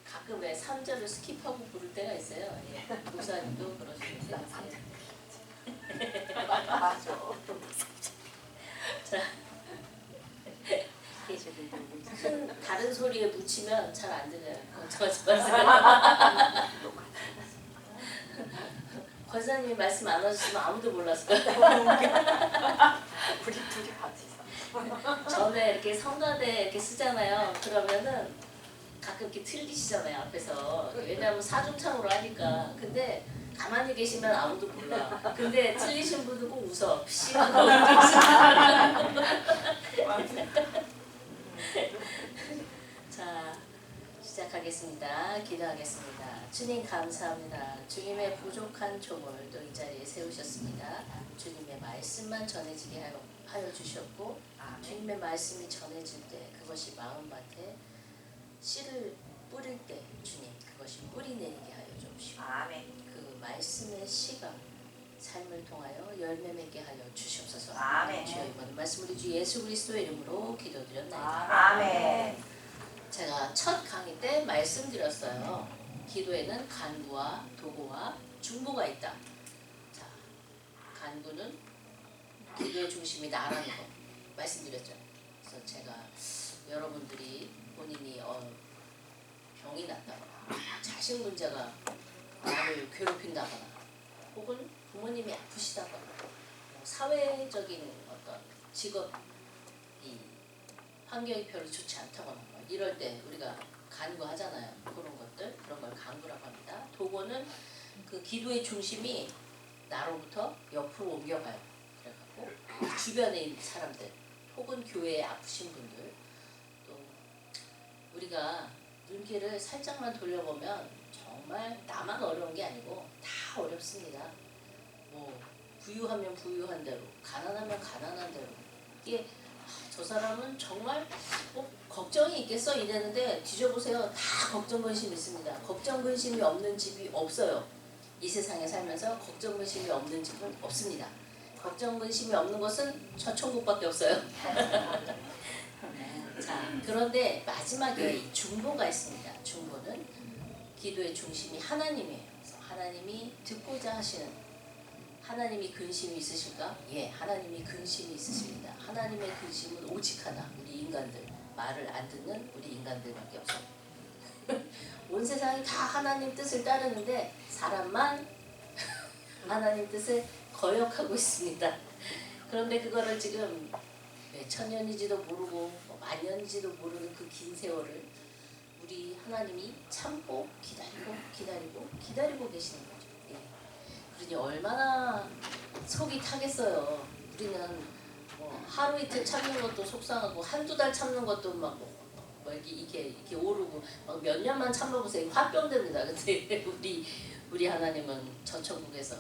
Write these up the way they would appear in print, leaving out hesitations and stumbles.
가끔 왜 3절을 스킵하고 부를 때가 있어요. 예. 목사님도 그러시는데. 맞아. 자, 다른 소리에 묻히면 잘 안 들려요. 권사님이 말씀 안 하셨으면 아무도 몰랐을 거예요. 우리 둘이 같이 있어. 전에 이렇게 성가대 이렇게 쓰잖아요. 그러면은 가끔 이렇게 틀리시잖아요, 앞에서. 왜냐하면 사중창으로 하니까. 근데 가만히 계시면 아무도 몰라. 근데 틀리신 분은 꼭 웃어. 피시하고. 자, 시작하겠습니다. 기도하겠습니다. 주님 감사합니다. 주님의 부족한 종을 또 이 자리에 세우셨습니다. 주님의 말씀만 전해지게 하여 주셨고, 주님의 말씀이 전해질 때 그것이 마음밭에 씨를 뿌릴 때 주님 그것이 뿌리 내리게 하여 주시고, 아멘. 그 말씀의 씨가 삶을 통하여 열매 맺게 하여 주시옵소서. 아멘. 주여 이번 말씀 우리 주 예수 그리스도의 이름으로 기도드렸나이다. 아멘. 제가 첫 강의 때 말씀드렸어요. 기도에는 간구와 도구와 중보가 있다. 자, 간구는 기도의 중심이 나라는 거 말씀드렸죠. 그래서 제가 여러분들이 본인이 병이 났다거나 자식 문제가 나를 괴롭힌다거나 혹은 부모님이 아프시다거나 사회적인 어떤 직업 환경이 별로 좋지 않다거나 이럴 때 우리가 간구하잖아요. 그런 걸 간구라고 합니다. 도구는 그 기도의 중심이 나로부터 옆으로 옮겨가요. 그래갖고 주변에 있는 사람들 혹은 교회에 아프신 분들, 또 우리가 눈길을 살짝만 돌려보면 정말 나만 어려운 게 아니고 다 어렵습니다. 뭐 부유하면 부유한 대로, 가난하면 가난한 대로. 이게 저 사람은 정말 걱정이 있겠어 이랬는데 뒤져보세요. 다 걱정 근심 있습니다. 걱정 근심이 없는 집이 없어요. 이 세상에 살면서 걱정 근심이 없는 집은 없습니다. 걱정 근심이 없는 것은 저 천국밖에 없어요. 자, 그런데 마지막에 중보가 있습니다. 중보는 기도의 중심이 하나님이에요. 그래서 하나님이 듣고자 하시는, 하나님이 근심이 있으실까? 예, 하나님이 근심이 있으십니다. 하나님의 근심은 오직 하나, 우리 인간들, 말을 안 듣는 우리 인간들밖에 없어요. 온 세상이 다 하나님 뜻을 따르는데 사람만 하나님 뜻을 거역하고 있습니다. 그런데 그거를 지금 몇천 년인지도 모르고 만년인지도 모르는 그 긴 세월을 우리 하나님이 참고 기다리고 계시는 거죠. 예. 그러니 얼마나 속이 타겠어요. 우리는 하루 이틀 참는 것도 속상하고 한두 달 참는 것도 막 이게 오르고 막 몇 년만 참아보세요. 화병됩니다. 근데 우리 하나님은 저 천국에서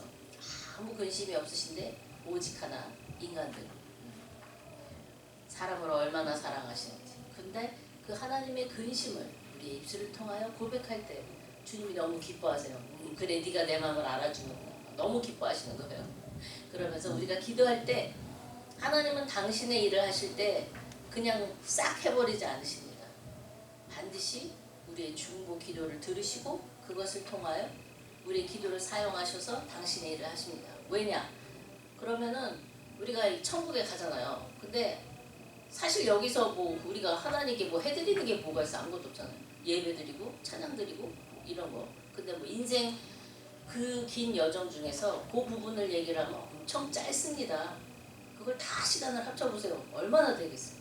아무 근심이 없으신데 오직 하나 인간들, 사람을 얼마나 사랑하시는지. 근데 그 하나님의 근심을 우리의 입술을 통하여 고백할 때 주님이 너무 기뻐하세요. 그래 네가 내 마음을 알아주는구나. 너무 기뻐하시는 거예요. 그러면서 우리가 기도할 때 하나님은 당신의 일을 하실 때 그냥 싹 해버리지 않으십니다. 반드시 우리의 중보 기도를 들으시고 그것을 통하여 우리의 기도를 사용하셔서 당신의 일을 하십니다. 왜냐? 그러면은 우리가 천국에 가잖아요. 근데 사실 여기서 뭐 우리가 하나님께 뭐 해드리는 게 뭐가 있어? 아무것도 없잖아요. 예배드리고 찬양드리고 이런 거. 근데 뭐 인생 그 긴 여정 중에서 그 부분을 얘기를 하면 엄청 짧습니다. 그걸 다 시간을 합쳐보세요. 얼마나 되겠어요.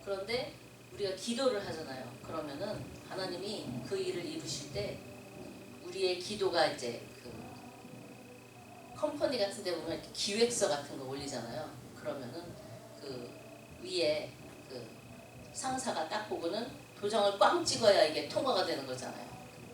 그런데 우리가 기도를 하잖아요. 그러면은 하나님이 그 일을 이루실 때 우리의 기도가 이제 그 컴퍼니 같은 데 보면 이렇게 기획서 같은 거 올리잖아요. 그러면은 그 위에 그 상사가 딱 보고는 도장을 꽝 찍어야 이게 통과가 되는 거잖아요.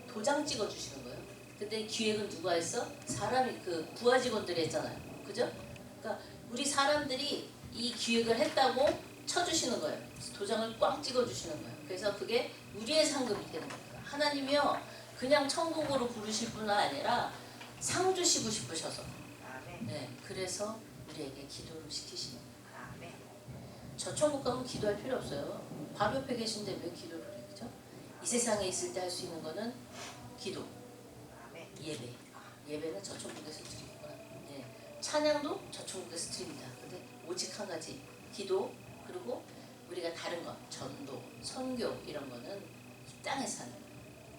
도장 찍어 주시는 거예요. 근데 기획은 누가 했어? 사람이 그 부하 직원들이 했잖아요. 그죠? 그러니까 우리 사람들이 이 기획을 했다고 쳐주시는 거예요. 도장을 꽝 찍어주시는 거예요. 그래서 그게 우리의 상급이 되는 겁니다. 하나님이요 그냥 천국으로 부르실 뿐 아니라 상 주시고 싶으셔서, 네, 그래서 우리에게 기도를 시키시는 거예요. 저 천국 가면 기도할 필요 없어요. 바로 옆에 계신데 왜 기도를 해? 그죠? 이 세상에 있을 때 할 수 있는 거는 기도, 예배. 예배는 저 천국에서 드리구나. 예. 찬양도 저 천국에서 드립니다. 근데 오직 한 가지, 기도, 그리고 우리가 다른 것, 전도, 선교 이런 거는 이 땅에서 하는 거예요.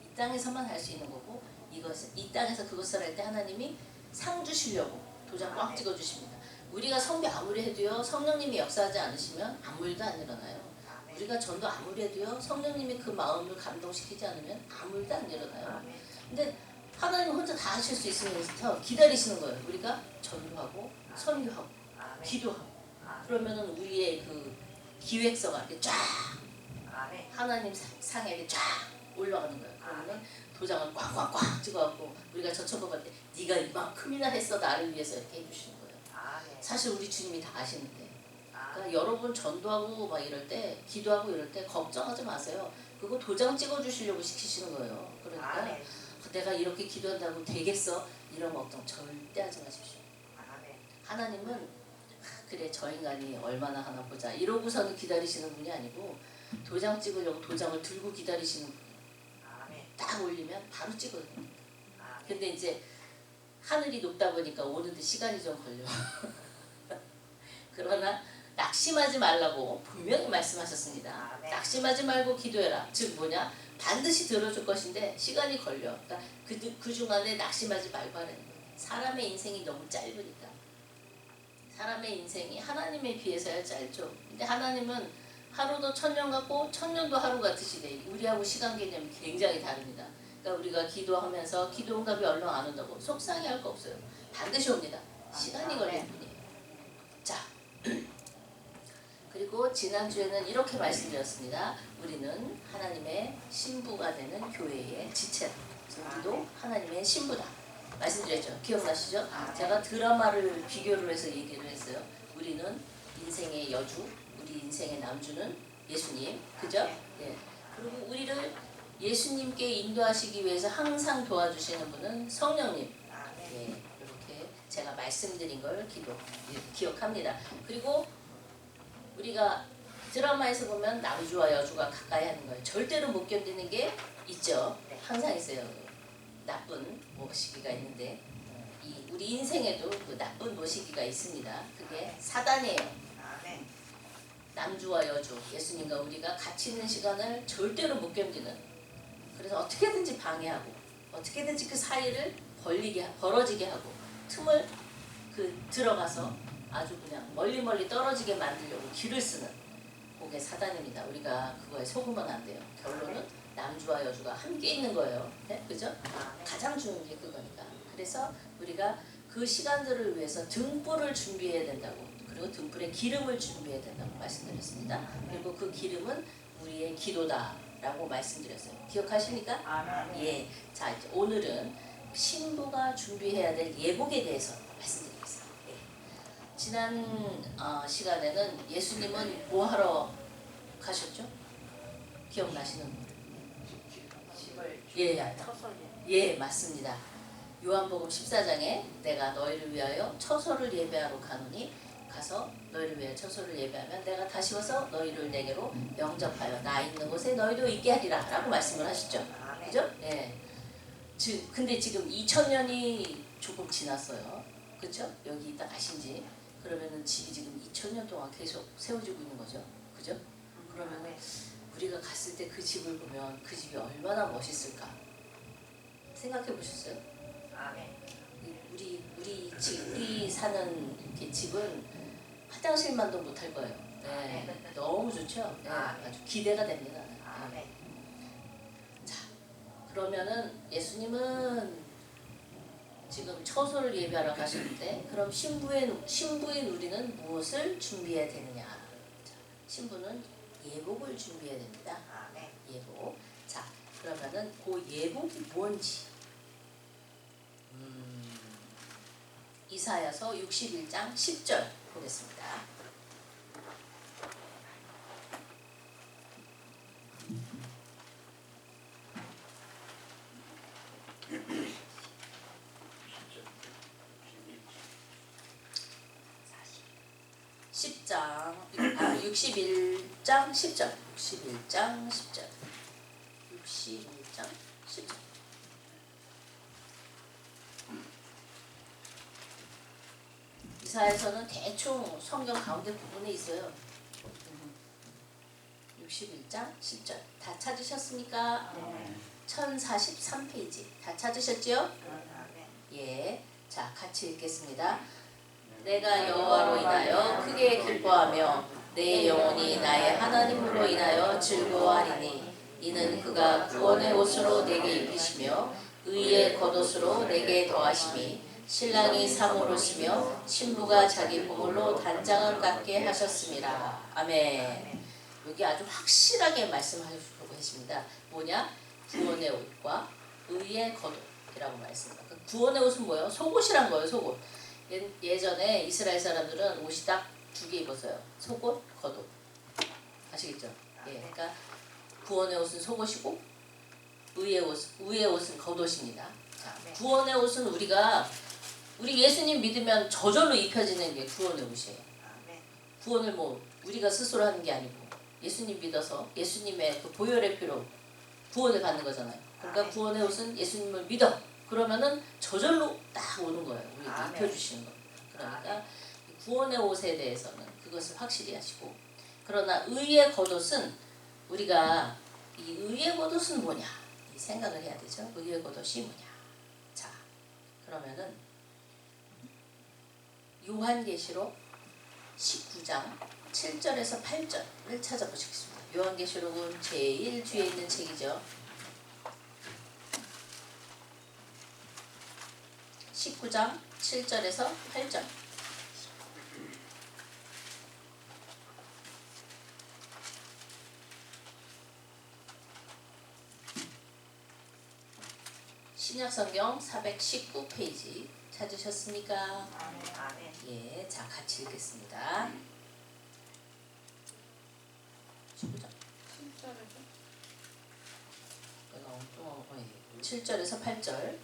이 땅에서만 할 수 있는 거고, 이것은 이 땅에서 그것을 할 때 하나님이 상 주시려고 도장 꽉 찍어 주십니다. 우리가 선교 아무리 해도요, 성령님이 역사하지 않으시면 아무 일도 안 일어나요. 우리가 전도 아무리 해도요, 성령님이 그 마음을 감동시키지 않으면 아무 일도 안 일어나요. 근데 하나님 혼자 다 하실 수 있으면서 기다리시는 거예요. 우리가 전도하고 선교하고 기도하고, 그러면은 우리의 그 기획서가 이렇게 쫙 하나님 상에 쫙 올라가는 거예요. 그러면 도장을 꽉꽉꽉 찍어갖고 우리가 저 천국 갈 때 네가 이만큼이나 했어 나를 위해서 이렇게 해주시는 거예요. 사실 우리 주님이 다 아시는데, 그러니까 여러분 전도하고 막 이럴 때, 기도하고 이럴 때 걱정하지 마세요. 그거 도장 찍어주시려고 시키시는 거예요. 그러니까 내가 이렇게 기도한다고 되겠어? 이런 걱정 절대 하지 마십시오. 하나님은 그래 저 인간이 얼마나 하나 보자 이러고서는 기다리시는 분이 아니고, 도장 찍으려고 도장을 들고 기다리시는 분이에요. 딱 올리면 바로 찍어요. 근데 이제 하늘이 높다 보니까 오는데 시간이 좀 걸려. 그러나 낙심하지 말라고 분명히 말씀하셨습니다. 낙심하지 말고 기도해라. 즉 뭐냐? 반드시 들어줄 것인데 시간이 걸려. 그러니까 그 중간에 낙심하지 말고 하라는 거예요. 사람의 인생이 너무 짧으니까. 사람의 인생이 하나님에 비해서야 짧죠. 근데 하나님은 하루도 1000년 같고 1000년도 하루 같으시대. 우리하고 시간 개념이 굉장히 다릅니다. 그러니까 우리가 기도하면서 기도 응답이 얼른 안 온다고 속상해할 거 없어요. 반드시 옵니다. 시간이 걸릴 뿐이에요. 자, 그리고 지난주에는 이렇게 말씀드렸습니다. 우리는 하나님의 신부가 되는 교회의 지체다. 우리도 하나님의 신부다. 말씀드렸죠. 기억나시죠? 제가 드라마를 비교를 해서 얘기를 했어요. 우리는 인생의 여주, 우리 인생의 남주는 예수님. 그죠? 예. 그리고 우리를 예수님께 인도하시기 위해서 항상 도와주시는 분은 성령님. 예. 이렇게 제가 말씀드린 걸 기억합니다. 그리고 우리가 드라마에서 보면 남주와 여주가 가까이 하는 거예요. 절대로 못 견디는 게 있죠. 항상 있어요. 나쁜 모시기가 있는데, 우리 인생에도 그 나쁜 모시기가 있습니다. 그게 사단이에요. 남주와 여주, 예수님과 우리가 같이 있는 시간을 절대로 못 견디는, 그래서 어떻게든지 방해하고 어떻게든지 그 사이를 벌어지게 하고 틈을 들어가서 아주 그냥 멀리 떨어지게 만들려고 길을 쓰는, 그게 사단입니다. 우리가 그거에 속으면 안 돼요. 결론은 남주와 여주가 함께 있는 거예요. 네? 그죠? 가장 중요한 게 그거니까. 그래서 우리가 그 시간들을 위해서 등불을 준비해야 된다고, 그리고 등불에 기름을 준비해야 된다고 말씀드렸습니다. 그리고 그 기름은 우리의 기도다라고 말씀드렸어요. 기억하십니까? 예. 자, 이제 오늘은 신부가 준비해야 될 예복에 대해서 말씀드리겠습니다. 예. 지난 시간에는 예수님은 뭐 하러 가셨죠? 기억나시는 분? 예, 맞습니다. 요한복음 14장에 내가 너희를 위하여 처소를 예배하러 가노니 가서 너희를 위하여 처소를 예배하면 내가 다시 와서 너희를 내게로 영접하여 나 있는 곳에 너희도 있게 하리라 라고 말씀을 하시죠. 그죠? 예. 근데 지금 2000년이 조금 지났어요. 그죠? 여기 딱 가신지. 그러면은 집이 지금 2000년 동안 계속 세워지고 있는 거죠. 그죠? 그러면은 우리가 갔을 때 그 집을 보면 그 집이 얼마나 멋있을까 생각해 보셨어요? 우리 사는 이렇게 집은 화장실만도 못할 거예요. 네, 너무 좋죠. 네, 아주 기대가 됩니다. 네. 자, 그러면은 예수님은 지금 처소를 예배하러 가셨는데, 그럼 신부인 우리는 무엇을 준비해야 되느냐? 자, 신부는 예복을 준비해야 됩니다. 예복. 자, 그러면은 그 예복이 뭔지 이사야서 61장 10절 보겠습니다. 10장 61장 10절 61장 10절 61장 10절 이사야서는 대충 성경 가운데 부분에 있어요. 61장 10절 다 찾으셨습니까? 1043페이지 다 찾으셨죠? 예, 자 같이 읽겠습니다. 내가 여호와로 인하여 크게 기뻐하며 내 영혼이 나의 하나님으로 인하여 즐거워하리니 이는 그가 구원의 옷으로 내게 입히시며 의의 겉옷으로 내게 더하심이 신랑이 사모로시며 신부가 자기 보물로 단장을 깎게 하셨습니다. 아멘. 여기 아주 확실하게 말씀하시려고 했습니다. 뭐냐? 구원의 옷과 의의 겉옷이라고 말씀합니다. 그 구원의 옷은 뭐예요? 속옷이란 거예요. 속옷. 예전에 이스라엘 사람들은 옷이 딱 두 개 입었어요. 속옷, 겉옷. 아시겠죠? 예, 그러니까 구원의 옷은 속옷이고 의의 옷은 겉옷입니다. 자, 구원의 옷은 우리 예수님 믿으면 저절로 입혀지는 게 구원의 옷이에요. 구원을 뭐 우리가 스스로 하는 게 아니고 예수님 믿어서 예수님의 그 보혈의 피로 구원을 받는 거잖아요. 그러니까 구원의 옷은 예수님을 믿어. 그러면은 저절로 딱 오는 거예요. 우리가 입혀주시는 겁니다. 그러니까 구원의 옷에 대해서는 그것을 확실히 하시고, 그러나 의의 겉옷은 우리가 이 의의 겉옷은 뭐냐 이 생각을 해야 되죠. 의의 겉옷이 뭐냐. 자, 그러면은 요한계시록 19장 7절에서 8절을 찾아보시겠습니다. 요한계시록은 제일 뒤에 있는 책이죠. 19장 7절에서 8절. 신약성경 419페이지 찾으셨습니까? 예, 자 같이 읽겠습니다. 19장. 7절에서 8절.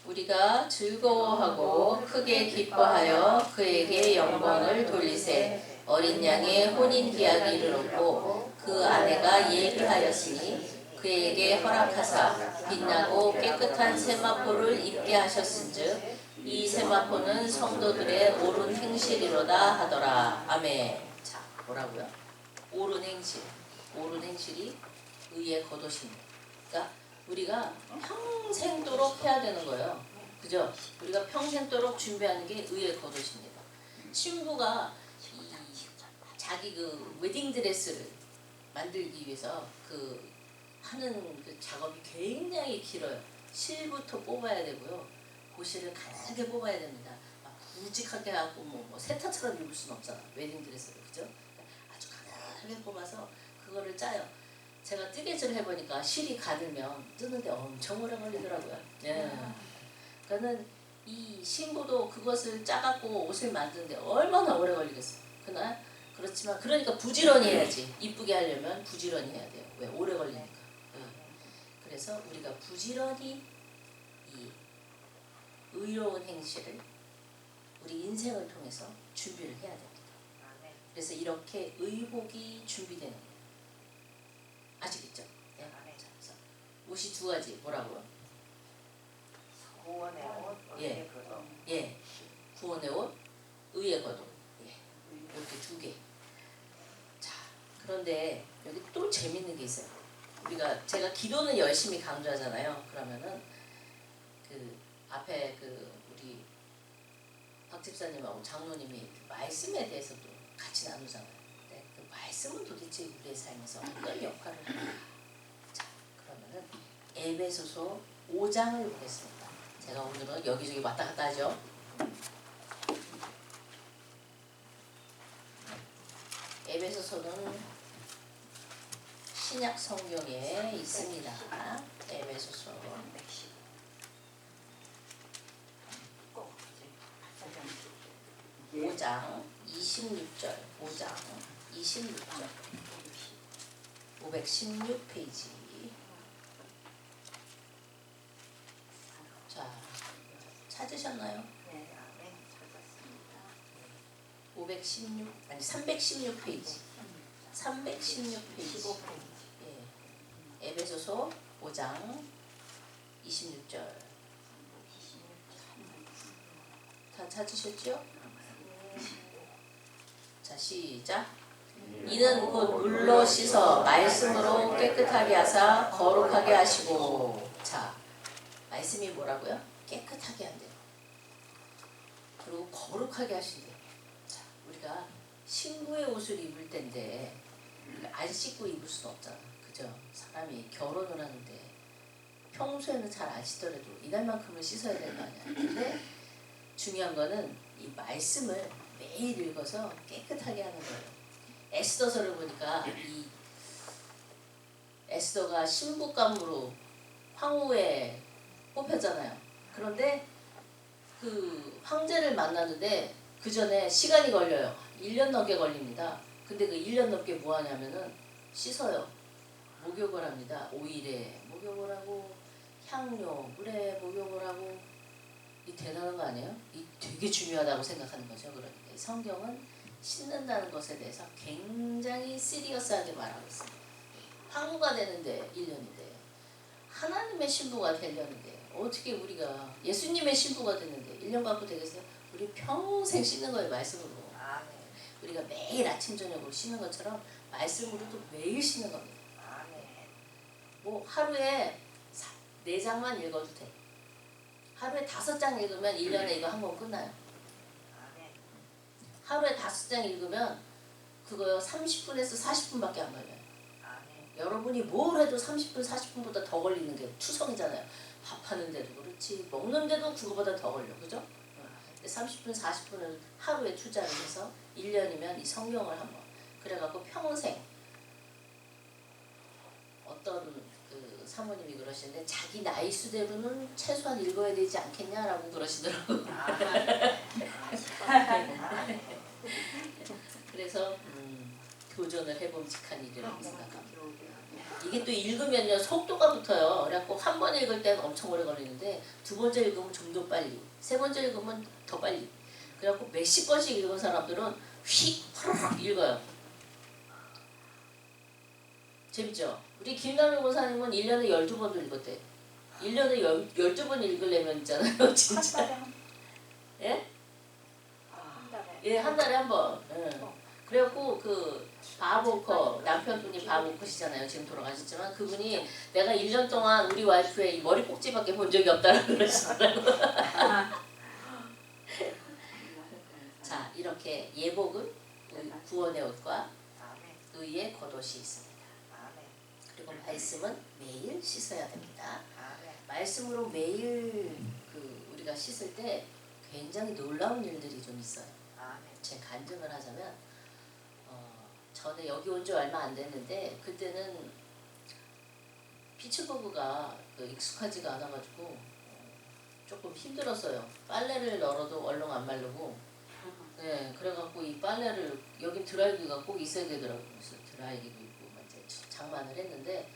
우리가 즐거워하고 크게 기뻐하여 그에게 영광을 돌리세. 어린 양의 혼인 기약이 얻고 그 아내가 예비하였으니 그에게 허락하사 빛나고 깨끗한 세마포를 입게 하셨은즉 이 세마포는 성도들의 옳은 행실이로다 하더라. 아멘. 자, 뭐라고요? 옳은 행실. 옳은 행실이 의의 겉옷입니다. 그러니까 우리가 평생도록 해야 되는 거예요. 그죠? 우리가 평생도록 준비하는 게 의의 겉옷입니다. 신부가 자기 그 웨딩드레스를 만들기 위해서 하는 그 작업이 굉장히 길어요. 실부터 뽑아야 되고요. 고시를 가늘게 뽑아야 됩니다. 막 굵직하게 하고 뭐 세타처럼 입을 수는 없잖아. 웨딩드레스를. 그죠? 아주 가늘게 뽑아서 그거를 짜요. 제가 뜨개질을 해보니까 실이 가늘면 뜨는데 엄청 오래 걸리더라고요. 예. 그러니까는 이 신부도 그것을 짜갖고 옷을 만드는데 얼마나 오래 걸리겠어요. 그렇지만 그러니까 부지런히 해야지. 이쁘게 하려면 부지런히 해야 돼요. 왜? 오래 걸리니까. 예. 그래서 우리가 부지런히 이 의로운 행실을 우리 인생을 통해서 준비를 해야 됩니다. 그래서 이렇게 의복이 준비되는 거예요. 아시겠죠? 네. 그래서 옷이 두 가지. 뭐라고요? 구원의 옷, 예. 예. 구원의 옷, 의의 겉옷. 예. 이렇게 두 개. 자, 그런데 여기 또 재밌는 게 있어요. 제가 기도는 열심히 강조하잖아요. 그러면은 그 앞에 우리 박 집사님하고 장로님이 말씀에 대해서도 같이 나누잖아요. 근데 그 말씀은 도대체 우리의 삶에서 어떤 역할을 하는가? 자, 그러면은 에베소서 5장을 보겠습니다. 제가 오늘은 여기저기 왔다 갔다 하죠. 에베소서는 신약 성경에 있습니다. 에베소서 5장 26절. 5장 26절. 516페이지. 자, 찾으셨나요? 네, 찾았습니다. 516 아니 316페이지. 316페이지. 15페이지. 예. 에베소서 5장 26절. 다 찾으셨죠? 자, 시작. 이는 곧 물로 씻어 말씀으로 깨끗하게 하사 거룩하게 하시고. 자, 말씀이 뭐라고요? 깨끗하게 한대요. 그리고 거룩하게 하신대요. 자, 우리가 신부의 옷을 입을 때인데 안 씻고 입을 수는 없잖아. 그죠? 사람이 결혼을 하는데 평소에는 잘 안 씻더라도 이날만큼은 씻어야 되는 거 아니야. 근데 중요한 거는 이 말씀을 매일 읽어서 깨끗하게 하는 거예요. 에스더서를 보니까 이 에스더가 신부감으로 황후에 뽑혔잖아요. 그런데 그 황제를 만나는데 그 전에 시간이 걸려요. 1년 넘게 걸립니다. 근데 그 1년 넘게 뭐 하냐면은 씻어요. 목욕을 합니다. 오일에 목욕을 하고 향료, 물에 목욕을 하고. 이 대단한 거 아니에요? 이 되게 중요하다고 생각하는 거죠. 그러니까 성경은 씻는다는 것에 대해서 굉장히 시리어스하게 말하고 있어요. 황후가 되는데 1년인데 하나님의 신부가 되려는데 어떻게 우리가 예수님의 신부가 됐는데 1년 갖고 되겠어요? 우리 평생 씻는 거예요. 말씀으로. 아멘. 우리가 매일 아침 저녁으로 씻는 것처럼 말씀으로도 매일 씻는 겁니다. 아멘. 뭐 하루에 4장만 읽어도 돼. 하루에 5장 읽으면 1년에 이거 한 권 끝나요. 아멘. 하루에 5장 읽으면 그거요 30분에서 40분밖에 안 걸려요. 아멘. 여러분이 뭘 해도 30분, 40분보다 더 걸리는 게 투성이잖아요. 밥하는데도 그렇지, 먹는데도 그거보다 더 걸려. 그죠? 30분, 40분을 하루에 투자를 해서 1년이면 이 성경을 한번 그래갖고 평생 어떤 그 사모님이 그러시는데 자기 나이 수대로는 최소한 읽어야 되지 않겠냐라고 그러시더라고요. 그래서 도전을 해봄직한 일이라고 생각합니다. 이게 또 읽으면요 속도가 붙어요. 그래갖고 한 번 읽을 때는 엄청 오래 걸리는데 두 번째 읽으면 좀 더 빨리, 세 번째 읽으면 더 빨리. 그래갖고 몇십 번씩 읽은 사람들은 휙 후루룩 읽어요. 재밌죠? 우리 김남일 목사님은 1년에 12번도 읽었대. 1년에 12번 읽으려면 있잖아요. 진짜. 예? 한 달에. 예, 한 달에 한 번. 예. 그래갖고 그 바보커, 남편분이 바보커시잖아요. 지금 돌아가셨지만 그분이 내가 1년 동안 우리 와이프의 이 머리 꼭지밖에 본 적이 없다고 그러시더라고요. 자, 이렇게 예복은 구원의 옷과 의의 겉옷이 있습니다. 그리고 말씀은 매일 씻어야 됩니다. 말씀으로 매일 그 우리가 씻을 때 굉장히 놀라운 일들이 좀 있어요. 제 간증을 하자면 전에 여기 온 지 얼마 안 됐는데 그때는 피츠버그가 그 익숙하지가 않아가지고 조금 힘들었어요. 빨래를 널어도 얼렁 안 마르고. 네, 그래갖고 이 빨래를 여기 드라이기가 꼭 있어야 되더라고요. 그래서 드라이기도 있고 이제 장만을 했는데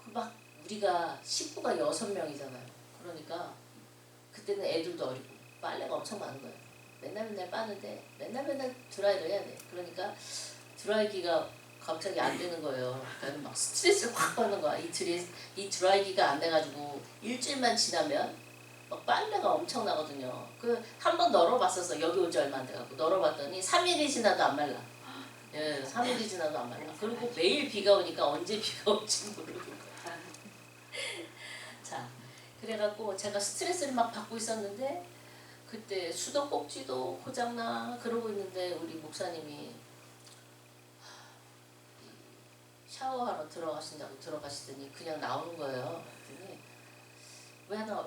그 막 우리가 식구가 6명이잖아요. 그러니까 그때는 애들도 어리고 빨래가 엄청 많은 거예요. 맨날 빠는데 맨날 드라이를 해야 돼. 그러니까 드라이기가 갑자기 안 되는 거예요. 그러니까 막 스트레스를 확 받는 거야. 이 드라이기가 안 돼가지고 일주일만 지나면 막 빨래가 엄청 나거든요. 그 한 번 널어봤었어. 여기 온 지 얼마 안 돼가지고 널어봤더니 3일이 지나도 안 말라. 예, 3일이 지나도 안 말라. 그리고 매일 비가 오니까 언제 비가 올지 모르는 거야. 자, 그래갖고 제가 스트레스를 막 받고 있었는데 그때 수도꼭지도 고장나 그러고 있는데 우리 목사님이 샤워하러 들어가신다고 들어가시더니 그냥 나오는 거예요. 그랬더니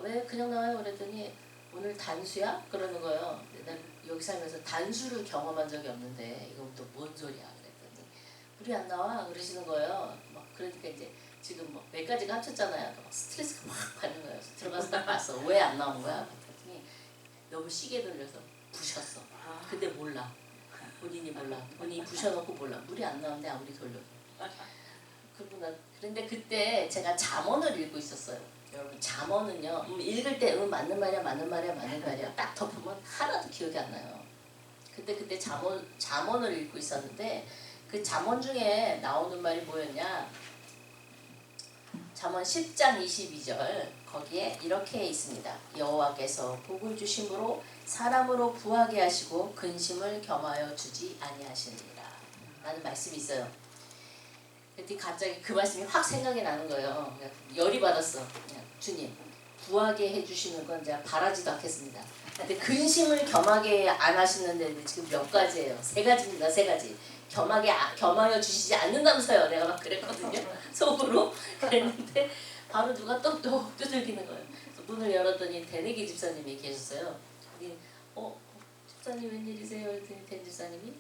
왜 그냥 나와요? 그랬더니 오늘 단수야? 그러는 거예요. 난 여기 살면서 단수를 경험한 적이 없는데 이건 또 뭔 소리야? 그랬더니 물이 안 나와 그러시는 거예요. 막 그러니까 이제 지금 뭐 몇 가지가 합쳤잖아요. 막 스트레스가 확 받는 거예요. 들어가서 딱 봤어. 왜 안 나온 거야? 그랬더니 너무 시계 돌려서 부셨어. 근데 몰라. 본인이 몰라. 본인이 부셔놓고 몰라. 물이 안 나오는데 아무리 돌려도. 그런데 그때 제가 잠언을 읽고 있었어요. 여러분 잠언은요 읽을 때 맞는 말이야 딱 덮으면 하나도 기억이 안 나요. 그때 잠언을 읽고 있었는데 그 잠언 중에 나오는 말이 뭐였냐? 잠언 10장 22절 거기에 이렇게 있습니다. 여호와께서 복을 주심으로 사람으로 부하게 하시고 근심을 겸하여 주지 아니하시느니라 라는 말씀이 있어요. 근데 갑자기 그 말씀이 확 생각이 나는 거예요. 열이 받았어. 그냥 주님 부하게 해주시는 건 제가 바라지도 않겠습니다. 근데 근심을 겸하게 안 하시는데 지금 몇 가지예요. 3가지입니다. 3가지. 겸하여 주시지 않는다면서요. 내가 막 그랬거든요. 속으로 그랬는데 바로 누가 똑똑 두들기는 거예요. 그래서 문을 열었더니 대내기 집사님이 계셨어요. 집사님 웬일이세요? 그랬더니 된 집사님이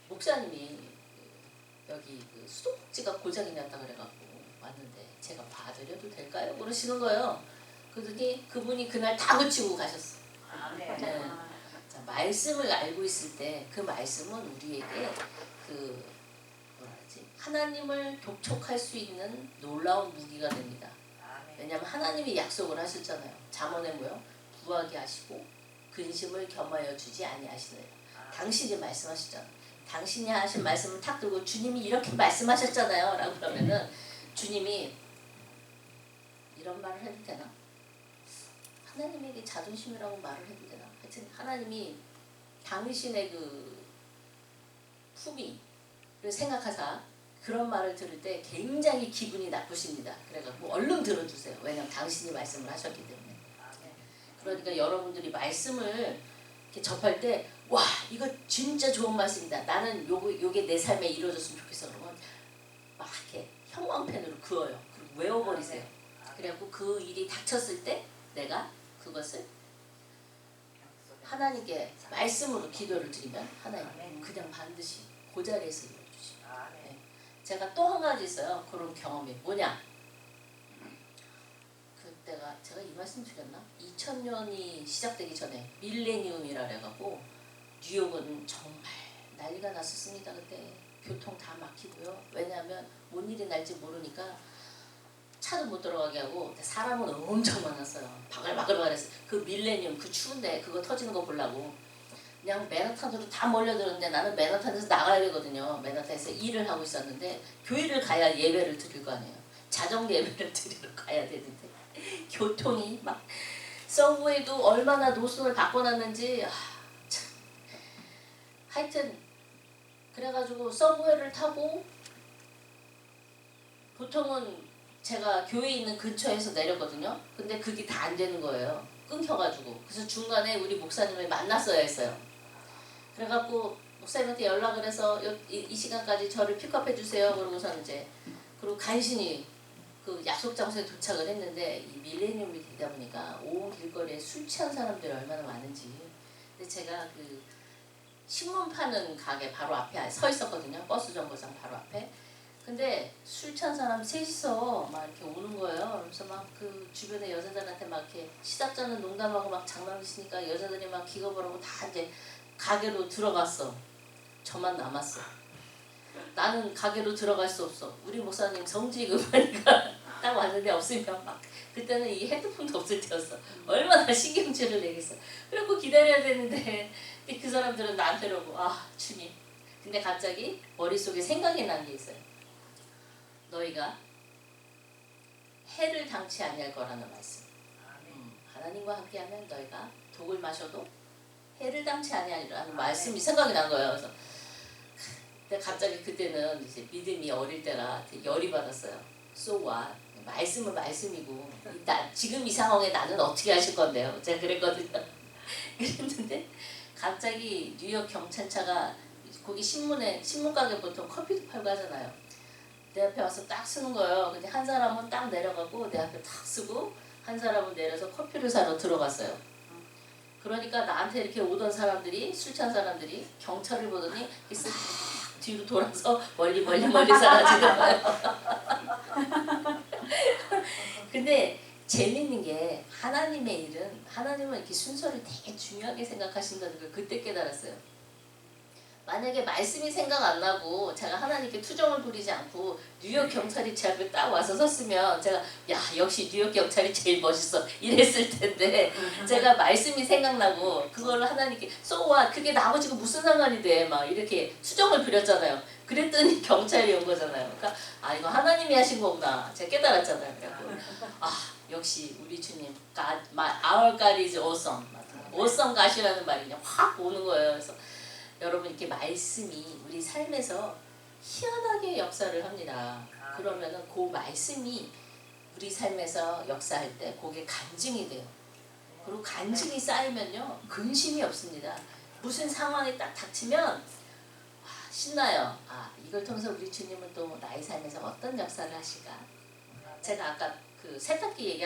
목사님이 여기 그 수도꼭지가 고장이 났다 그래갖고 왔는데 제가 봐드려도 될까요? 그러시는 거예요. 그러더니 그분이 그날 다 고치고 가셨어. 네. 자, 말씀을 알고 있을 때 그 말씀은 우리에게 그 하나님을 독촉할 수 있는 놀라운 무기가 됩니다. 왜냐하면 하나님이 약속을 하셨잖아요. 잠언에 뭐요? 부하게 하시고 근심을 겸하여 주지 아니하시느라. 당신이 말씀하셨잖아요. 당신이 하신 말씀을 탁 들고 주님이 이렇게 말씀하셨잖아요. 라고 그러면은 주님이 이런 말을 해도 되나? 하나님에게 자존심이라고 말을 해도 되나? 하여튼 하나님이 당신의 그 품위를 생각하사 그런 말을 들을 때 굉장히 기분이 나쁘십니다. 그래가지고 얼른 들어주세요. 왜냐하면 당신이 말씀을 하셨기 때문에. 그러니까 여러분들이 말씀을 이렇게 접할 때 와 이거 진짜 좋은 말씀이다. 나는 요게 내 삶에 이루어졌으면 좋겠어. 그러면 막 이렇게 형광펜으로 그어요. 그리고 외워버리세요. 그래갖고 그 일이 닥쳤을 때 내가 그것을 하나님께 말씀으로 기도를 드리면 하나님 그냥 반드시 그 자리에서 이루어주시고 네. 제가 또 한 가지 있어요. 그런 경험이 뭐냐? 그때가 제가 이 말씀 드렸나? 2000년이 시작되기 전에 밀레니움이라 그래갖고 뉴욕은 정말 난리가 났었습니다. 그때 교통 다 막히고요. 왜냐하면 뭔 일이 날지 모르니까 차도 못 들어가게 하고 사람은 엄청 많았어요. 바글바글바글했어요. 그 밀레니움 그 추운데 그거 터지는 거 보려고 그냥 맨하탄으로 다 몰려들었는데 나는 맨하탄에서 나가야 되거든요. 맨하탄에서 일을 하고 있었는데 교회를 가야 예배를 드릴 거 아니에요. 자정 예배를 드리러 가야 되는데 교통이 막 서브웨이도 얼마나 노선을 바꿔놨는지 참. 하여튼 그래가지고 서브웨이를 타고 보통은 제가 교회 있는 근처에서 내렸거든요. 근데 그게 다 안 되는 거예요. 끊겨가지고. 그래서 중간에 우리 목사님을 만났어야 했어요. 그래갖고 목사님한테 연락을 해서 이 시간까지 저를 픽업해 주세요. 그러고서는 이제 그리고 간신히 그 약속 장소에 도착을 했는데 이 밀레니엄이 되다 보니까 온 길거리에 술 취한 사람들이 얼마나 많은지. 근데 제가 그 신문 파는 가게 바로 앞에 서 있었거든요. 버스 정거장 바로 앞에. 근데 술 취한 사람 셋이서 막 이렇게 오는 거예요. 그래서 막 그 주변에 여자들한테 막 이렇게 시답잖은 농담하고 막 장난치니까 여자들이 막 기겁을 하고 다 이제 가게로 들어갔어. 저만 남았어. 나는 가게로 들어갈 수 없어. 우리 목사님 성지 급하니까 딱 왔는데 없으면 막 그때는 이 헤드폰도 없을 때였어. 얼마나 신경질을 내겠어. 그리고 기다려야 되는데 그 사람들은 나한테 오고 주님. 근데 갑자기 머릿속에 생각이 난 게 있어요. 너희가 해를 당치 아니할 거라는 말씀. 하나님과 함께하면 너희가 독을 마셔도 해를 당치 아니하리라는 말씀이 생각이 난 거예요. 그래서 근데 갑자기 그때는 이제 믿음이 어릴 때라 열이 받았어요. So what? 말씀은 말씀이고 지금 이 상황에 나는 어떻게 하실 건데요? 제가 그랬거든요. 그랬는데 갑자기 뉴욕 경찰차가 거기 신문 가게 보통 커피도 팔고 하잖아요. 내 앞에 와서 딱 쓰는 거예요. 근데 한 사람은 딱 내려가고 내 앞에 딱 쓰고 한 사람은 내려서 커피를 사러 들어갔어요. 그러니까 나한테 이렇게 오던 사람들이 술 취한 사람들이 경찰을 보더니 싹 뒤로 돌아서 멀리 사라지는 거예요. 근데 재밌는 게 하나님의 일은 하나님은 이렇게 순서를 되게 중요하게 생각하신다는 걸 그때 깨달았어요. 만약에 말씀이 생각 안 나고 제가 하나님께 투정을 부리지 않고 뉴욕 경찰이 제 앞에 딱 와서 섰으면 제가 야 역시 뉴욕 경찰이 제일 멋있어 이랬을 텐데 제가 말씀이 생각나고 그걸 하나님께 so what 그게 나하고 지금 무슨 상관이 돼 막 이렇게 투정을 부렸잖아요. 그랬더니 경찰이 온 거잖아요. 그러니까 아 이거 하나님이 하신 거구나 제가 깨달았잖아요. 그래갖고 아 역시 우리 주님 God, our God is awesome. awesome God이라는 말이 그냥 확 오는 거예요. 그래서 여러분 이렇게 말씀이 우리 삶에서 희한하게 역사를 합니다. 그러면은 그 말씀이 우리 삶에서 역사할 때 그게 간증이 돼요. 그리고 간증이 쌓이면요 근심이 없습니다. 무슨 상황이 딱 닥치면 신나요. 아 이걸 통해서 우리 주님은 또 나의 삶에서 어떤 역사를 하실까? 제가 아까 그 세탁기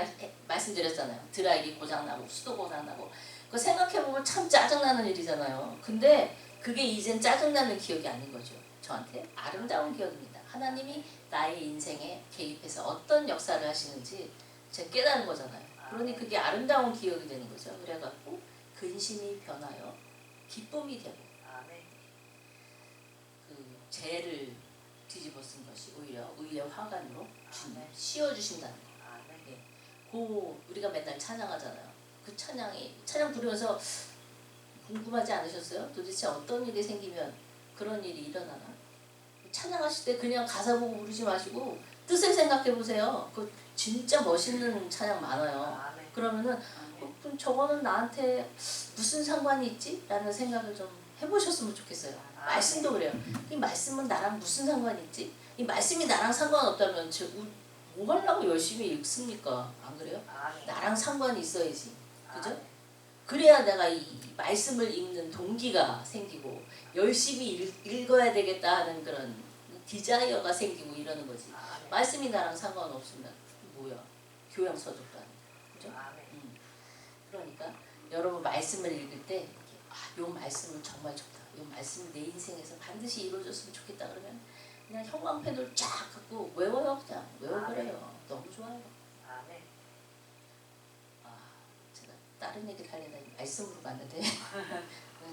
말씀드렸잖아요. 드라이기 고장나고 수도 고장나고 그거 생각해보면 참 짜증나는 일이잖아요. 근데 그게 이젠 짜증나는 기억이 아닌 거죠. 저한테 아름다운 기억입니다. 하나님이 나의 인생에 개입해서 어떤 역사를 하시는지 제가 깨달은 거잖아요. 그러니 그게 아름다운 기억이 되는 거죠. 그래갖고 근심이 변하여 기쁨이 되고 그 죄를 뒤집어 쓴 것이 오히려 의의 화관으로 씌워주신다는 거. 예. 그 우리가 맨날 찬양하잖아요. 그 찬양 부르면서 궁금하지 않으셨어요? 도대체 어떤 일이 생기면 그런 일이 일어나나? 찬양하실 때 그냥 가사 보고 부르지 마시고 뜻을 생각해 보세요. 그 진짜 멋있는 찬양 많아요. 그러면은 그럼 저거는 나한테 무슨 상관이 있지? 라는 생각을 좀 해보셨으면 좋겠어요. 말씀도 그래요. 이 말씀은 나랑 무슨 상관이 있지? 이 말씀이 나랑 상관없다면 뭐 하려고 열심히 읽습니까? 안 그래요? 나랑 상관이 있어야지. 그죠? 그래야 내가 이 말씀을 읽는 동기가 생기고 열심히 읽어야 되겠다 하는 그런 디자이어가 생기고 이러는 거지. 말씀이 나랑 상관없으면 뭐야? 교양서적도 아니고. 그죠? 그러니까 여러분 말씀을 읽을 때 요 말씀은 정말 좋다. 요 말씀이 내 인생에서 반드시 이루어졌으면 좋겠다 그러면 그냥 형광펜을 쫙 갖고 외워요. 그냥 외워버려요. 너무 좋아요. 제가 다른 얘기를 하려다 말씀으로 갔는데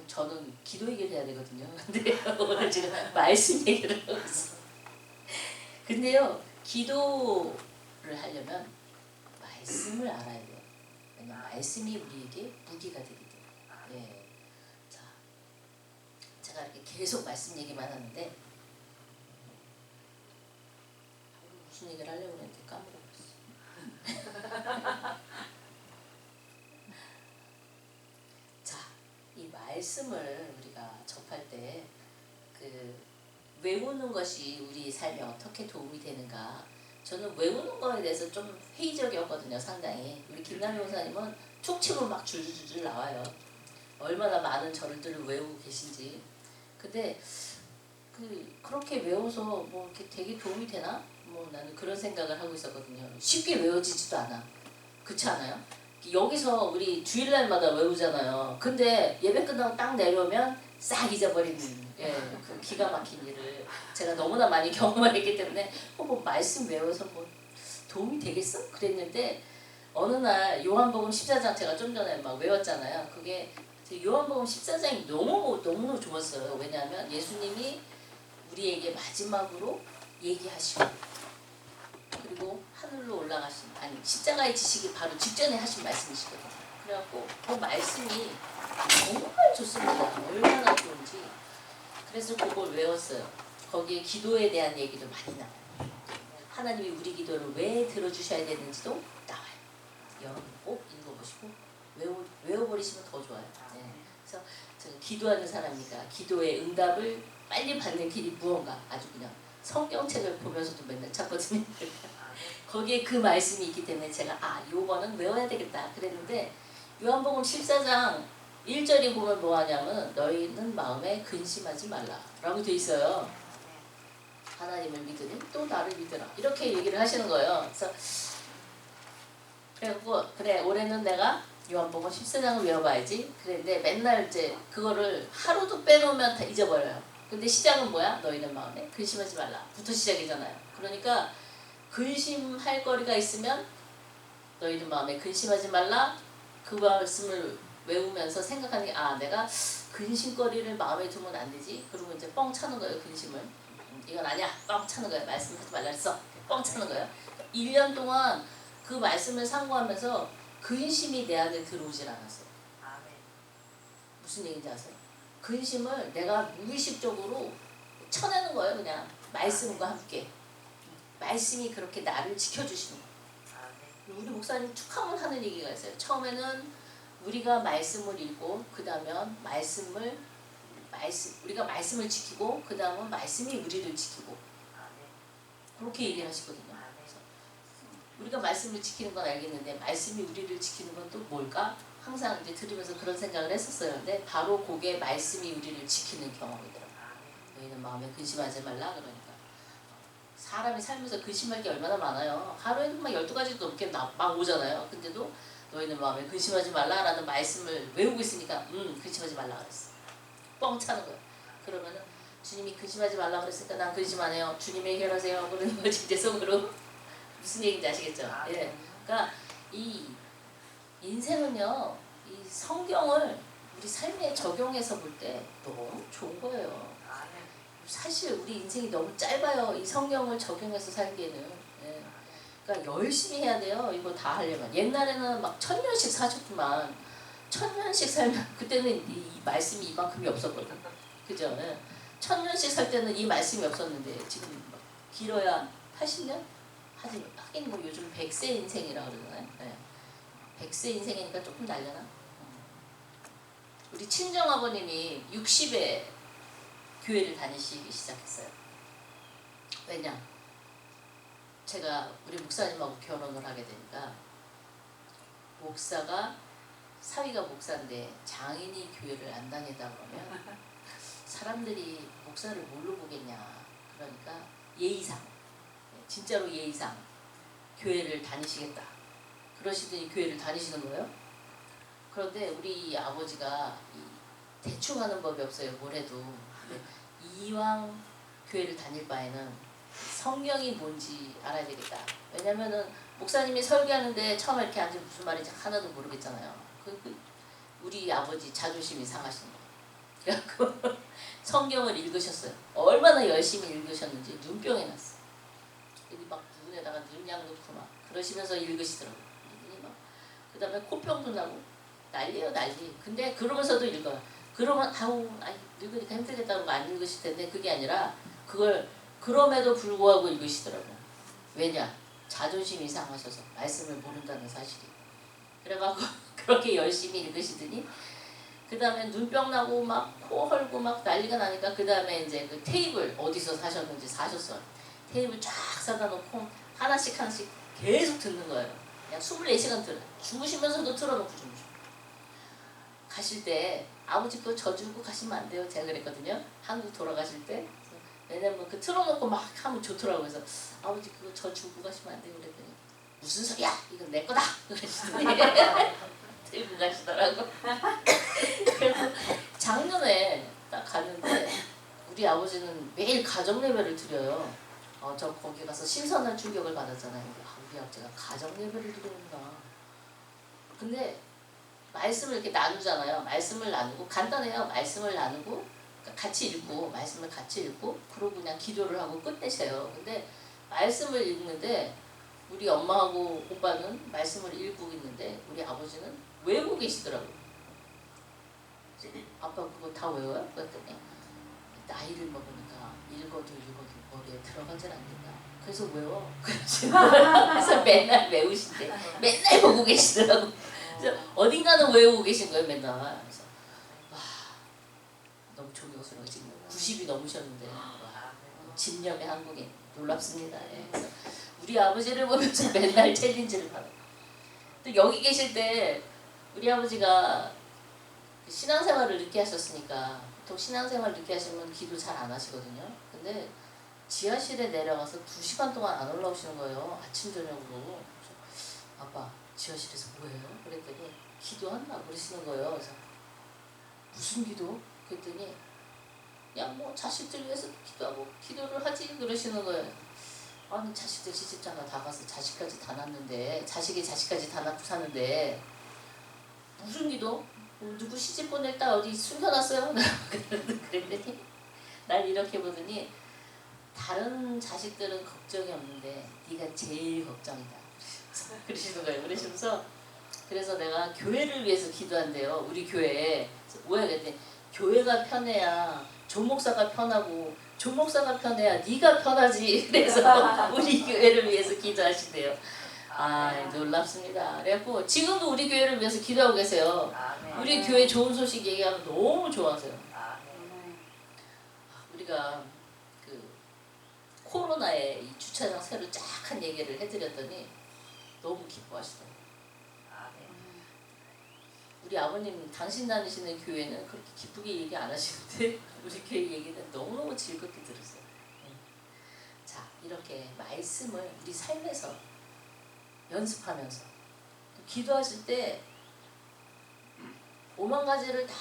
저는 기도 얘기를 해야 되거든요. 근데 오늘 지금 말씀 얘기를 하고 있어요. 근데요 기도를 하려면 말씀을 알아야 돼요. 왜냐면 말씀이 우리에게 무기가 되기 때문에. 예. 자, 제가 이렇게 계속 말씀 얘기만 하는데 무슨 얘기를 하려고 했는데 까먹었어. 자, 이 말씀을 우리가 접할 때 그 외우는 것이 우리 삶에 어떻게 도움이 되는가. 저는 외우는 거에 대해서 좀 회의적이었거든요. 상당히. 우리 김남희 목사님은 툭 치고 막 줄줄줄 나와요. 얼마나 많은 절들을 외우고 계신지. 근데 그렇게 외워서 뭐 이렇게 되게 도움이 되나? 뭐 나는 그런 생각을 하고 있었거든요. 쉽게 외워지지도 않아. 그렇지 않아요? 여기서 우리 주일날마다 외우잖아요. 근데 예배 끝나고 딱 내려오면 싹 잊어버리는 그 기가 막힌 일을 제가 너무나 많이 경험했기 때문에 뭐 말씀 외워서 뭐 도움이 되겠어? 그랬는데 어느 날 요한복음 14장 제가 좀 전에 막 외웠잖아요. 그게 요한복음 14장이 너무 좋았어요. 왜냐하면 예수님이 우리에게 마지막으로 얘기하시고 그리고 하늘로 올라가신 아니 십자가의 지식이 바로 직전에 하신 말씀이시거든요. 그래갖고 그 말씀이 정말 좋습니다. 얼마나 좋은지. 그래서 그걸 외웠어요. 거기에 기도에 대한 얘기도 많이 나와요. 하나님이 우리 기도를 왜 들어주셔야 되는지도 나와요. 여러분 꼭 읽어보시고 외워버리시면 더 좋아요. 네. 그래서 저는 기도하는 사람이니까 기도의 응답을 빨리 받는 길이 무언가 아주 그냥 성경책을 보면서도 맨날 찾거든요. 거기에 그 말씀이 있기 때문에 제가 요거는 외워야 되겠다 그랬는데 요한복음 14장 1절이 보면 뭐하냐면 너희는 마음에 근심하지 말라 라고 돼 있어요. 하나님을 믿으니 또 나를 믿으라 이렇게 얘기를 하시는 거예요. 그래서 그래 올해는 내가 요한복음 14장을 외워봐야지 그랬는데 맨날 이제 그거를 하루도 빼놓으면 다 잊어버려요. 근데 시작은 뭐야? 너희는 마음에 근심하지 말라 부터 시작이잖아요. 그러니까 근심할 거리가 있으면 너희는 마음에 근심하지 말라 그 말씀을 외우면서 생각하는 게 내가 근심거리를 마음에 두면 안 되지. 그러고 이제 뻥 차는 거예요. 근심을. 이건 아니야. 뻥 차는 거야. 말씀하지 말라 했어. 뻥 차는 거야. 1년 동안 그 말씀을 상고하면서 근심이 내 안에 들어오질 않았어요. 아멘. 무슨 얘기인지 아세요? 근심을 내가 무의식적으로 쳐내는 거예요. 그냥 말씀과 함께. 말씀이 그렇게 나를 지켜주시는 거예요. 우리 목사님 툭 하면 하는 얘기가 있어요. 처음에는 우리가 말씀을 읽고 그 다음엔 우리가 말씀을 지키고 그 다음은 말씀이 우리를 지키고 그렇게 얘기를 하시거든요. 그래서 우리가 말씀을 지키는 건 알겠는데 말씀이 우리를 지키는 건 또 뭘까? 항상 이제 들으면서 그런 생각을 했었어요. 근데 바로 그게 말씀이 우리를 지키는 경험이더라고요. 너희는 마음에 근심하지 말라 그러니까. 사람이 살면서 근심할 게 얼마나 많아요. 하루에도 막 12가지도 넘게 막 오잖아요. 근데도 너희는 마음에 근심하지 말라라는 말씀을 외우고 있으니까 근심하지 말라 그랬어. 뻥 차는 거예요. 그러면은 주님이 근심하지 말라 그랬으니까 난 근심 안 해요. 주님이 해결하세요. 그러는 거지. 내 속으로. 무슨 얘기인지 아시겠죠? 예. 그러니까 이 인생은요. 이 성경을 우리 삶에 적용해서 볼 때 너무 좋은 거예요. 사실 우리 인생이 너무 짧아요. 이 성경을 적용해서 살기에는. 예. 그러니까 열심히 해야 돼요. 이거 다 하려면. 옛날에는 막 1000년씩 사셨지만 1000년씩 살면 그때는 이 말씀이 이만큼이 없었거든. 그죠? 예. 1000년씩 살 때는 이 말씀이 없었는데 지금 막 길어야 80년? 하긴 뭐 요즘 100세 인생이라 그러잖아요. 예. 100세 인생이니까 조금 날려나? 우리 친정아버님이 60에 교회를 다니시기 시작했어요. 왜냐? 제가 우리 목사님하고 결혼을 하게 되니까 목사가 사위가 목사인데 장인이 교회를 안 다니다 그러면 사람들이 목사를 뭘로 보겠냐. 그러니까 예의상, 진짜로 예의상 교회를 다니시겠다. 그러시더니 교회를 다니시는 거예요. 그런데 우리 아버지가 대충 하는 법이 없어요. 뭘 해도. 이왕 교회를 다닐 바에는 성경이 뭔지 알아야 되겠다. 왜냐면은 목사님이 설교하는데 처음에 이렇게 앉으면 무슨 말인지 하나도 모르겠잖아요. 우리 아버지 자존심이 상하신 거예요. 그래갖고 성경을 읽으셨어요. 얼마나 열심히 읽으셨는지 눈병이 났어요. 막 눈에다가 눈약 넣고 막 그러시면서 읽으시더라고요. 그 다음에 코병도 나고 난리예요 난리. 근데 그러면서도 읽어요. 그러면 늙으니까 힘들겠다고 안 읽으실 텐데 그게 아니라 그걸 그럼에도 불구하고 읽으시더라고요. 왜냐? 자존심이 상하셔서 말씀을 모른다는 사실이. 그래갖고 그렇게 열심히 읽으시더니 그 다음에 눈병 나고 막 코 헐고 막 난리가 나니까 그 다음에 이제 그 테이블 어디서 사셨는지 사셨어요. 테이블 쫙 사다 놓고 하나씩 계속 듣는 거예요. 그냥 24시간 들어요. 죽으시면서도 틀어놓고 주무셔. 가실 때 아버지 그거 져주고 가시면 안 돼요. 제가 그랬거든요. 한국 돌아가실 때. 왜냐면 그 틀어놓고 막 하면 좋더라고요. 그래서 아버지 그거 져주고 가시면 안 돼요. 그랬더니 무슨 소리야? 이건 내 거다. 그러시더니 들고 가시더라고. 그래서 작년에 딱 갔는데 우리 아버지는 매일 가정 예배를 드려요. 저 거기 가서 신선한 충격을 받았잖아요. 우리 아버지가 가정 예배를 드리는구나. 근데 말씀을 이렇게 나누잖아요. 말씀을 나누고 간단해요. 말씀을 나누고 같이 읽고 말씀을 같이 읽고 그러고 그냥 기도를 하고 끝내세요. 근데 말씀을 읽는데 우리 엄마하고 오빠는 말씀을 읽고 있는데 우리 아버지는 외우고 계시더라고요. 아빠 그거 다 외워요? 그랬더니 나이를 먹으니까 읽어도 머리에 들어가질 않는다. 그래서 외워. 그래서 맨날 외우신대. 맨날 보고 계시더라고. 그래서 어딘가는 외우고 계신 거예요 맨날. 그래서 와 너무 존경스러워. 지금 90이 넘으셨는데 와 진념의 한국인 놀랍습니다. 예. 그래서 우리 아버지를 보면서 맨날 챌린지를 받아요. 또 여기 계실 때 우리 아버지가 신앙생활을 늦게 하셨으니까 보통 신앙생활 늦게 하시면 기도 잘 안 하시거든요. 근데 지하실에 내려가서 2시간 동안 안 올라오시는 거예요. 아침 저녁으로. 아빠 지하실에서 뭐해요? 그랬더니 기도한다 그러시는 거예요. 그래서 무슨 기도? 그랬더니 그냥 뭐 자식들 위해서 기도하고 기도를 하지 그러시는 거예요. 아니 자식들 시집장가 다 가서 자식까지 다 낳는데 자식이 자식까지 다 낳고 사는데 무슨 기도? 누구 시집 보낼 딸 어디 숨겨놨어요? 그랬더니 날 이렇게 보더니 다른 자식들은 걱정이 없는데 네가 제일 걱정이다. 그러시는 거예요. 그러시면서 그래서 내가 교회를 위해서 기도한대요. 우리 교회에. 뭐야 그랬더니 교회가 편해야 조목사가 편하고 조목사가 편해야 네가 편하지. 그래서 우리 교회를 위해서 기도하신대요. 아 놀랍습니다. 그래갖고 지금도 우리 교회를 위해서 기도하고 계세요. 우리 교회 좋은 소식 얘기하면 너무 좋아하세요. 우리가 그 코로나에 이 주차장 새로 쫙 한 얘기를 해드렸더니 너무 기뻐하시더라고요. 우리 아버님 당신 다니시는 교회는 그렇게 기쁘게 얘기 안 하시는데 우리 교회 얘기는 너무너무 즐겁게 들으세요. 자 이렇게 말씀을 우리 삶에서 연습하면서 기도하실 때 오만 가지를 다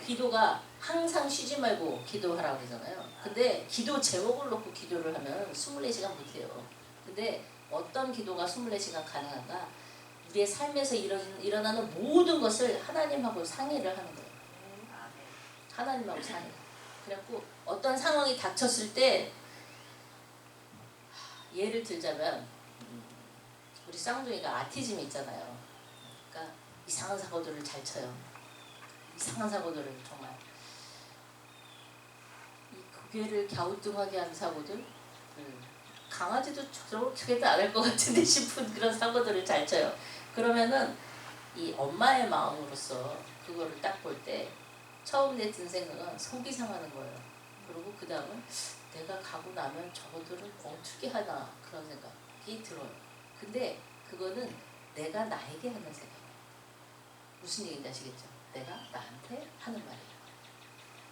기도가 항상 쉬지 말고 기도하라고 그러잖아요. 근데 기도 제목을 놓고 기도를 하면 24시간 못해요. 근데 어떤 기도가 24시간 가능한가? 우리의 삶에서 일어나는 모든 것을 하나님하고 상의를 하는 거예요. 하나님하고 상의. 그래갖고 어떤 상황이 닥쳤을 때 예를 들자면 우리 쌍둥이가 아티즘이 있잖아요. 그러니까 이상한 사고들을 잘 쳐요. 이상한 사고들을 정말 이 고개를 갸우뚱하게 하는 사고들 강아지도 저렇게도 안 할 것 같은데 싶은 그런 사고들을 잘 쳐요. 그러면은 이 엄마의 마음으로서 그거를 딱 볼 때 처음 든 생각은 속이 상하는 거예요. 그리고 그 다음은 내가 가고 나면 저거들은 어떻게 하나 그런 생각이 들어요. 근데 그거는 내가 나에게 하는 생각이에요. 무슨 얘기인지 아시겠죠? 내가 나한테 하는 말이에요.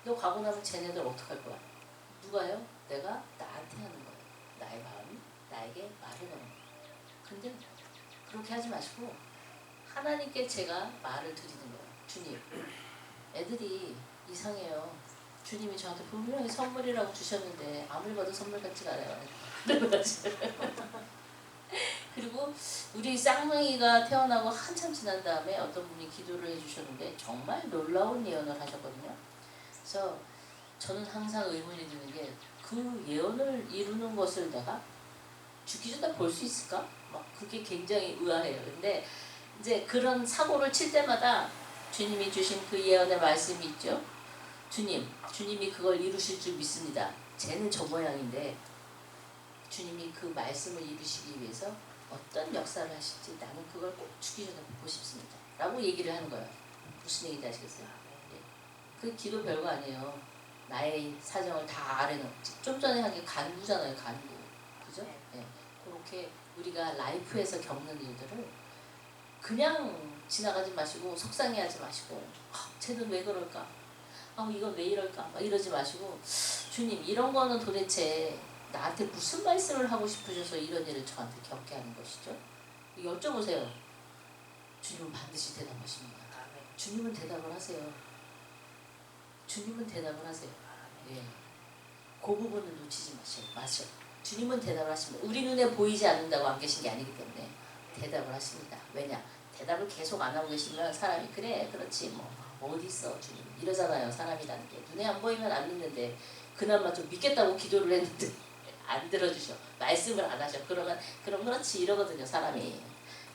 너 가고 나면 쟤네들 어떡할 거야? 누가요? 내가 나한테 하는 거예요. 나의 마음이 나에게 말을 하는 거예요. 근데 그렇게 하지 마시고 하나님께 제가 말을 드리는 거예요. 주님, 애들이 이상해요. 주님이 저한테 분명히 선물이라고 주셨는데 아무리 봐도 선물 같지가 않아요. 그리고 우리 쌍둥이가 태어나고 한참 지난 다음에 어떤 분이 기도를 해주셨는데 정말 놀라운 예언을 하셨거든요. 그래서 저는 항상 의문이 드는 게 그 예언을 이루는 것을 내가 죽기 전에 볼 수 있을까? 막 그게 굉장히 의아해요. 근데 이제 그런 사고를 칠 때마다 주님이 주신 그 예언의 말씀이 있죠. 주님이 그걸 이루실 줄 믿습니다. 쟤는 저 모양인데 주님이 그 말씀을 이루시기 위해서 어떤 역사를 하실지 나는 그걸 꼭 죽기 전에 보고 싶습니다. 라고 얘기를 하는 거예요. 무슨 얘기인지 아시겠어요? 예. 그 기도 별거 아니에요. 나의 사정을 다 아래놓지. 좀 전에 한 게 간구잖아요. 간구. 그죠? 예. 그렇게 우리가 라이프에서 겪는 일들을 그냥 지나가지 마시고 속상해하지 마시고 쟤는 왜 그럴까? 이건 왜 이럴까? 막 이러지 마시고 주님 이런 거는 도대체 나한테 무슨 말씀을 하고 싶으셔서 이런 일을 저한테 겪게 하는 것이죠? 여쭤보세요. 주님은 반드시 대답하십니다. 주님은 대답을 하세요. 주님은 대답을 하세요. 예. 그 부분을 놓치지 마세요. 주님은 대답을 하십니다. 우리 눈에 보이지 않는다고 안 계신 게 아니기 때문에 대답을 하십니다. 왜냐? 대답을 계속 안 하고 계시면 사람이 그래 그렇지 뭐 어디 있어 주님 이러잖아요. 사람이라는 게 눈에 안 보이면 안 믿는데 그나마 좀 믿겠다고 기도를 했는데 안 들어주셔. 말씀을 안 하셔. 그러면 그럼 그렇지 이러거든요. 사람이.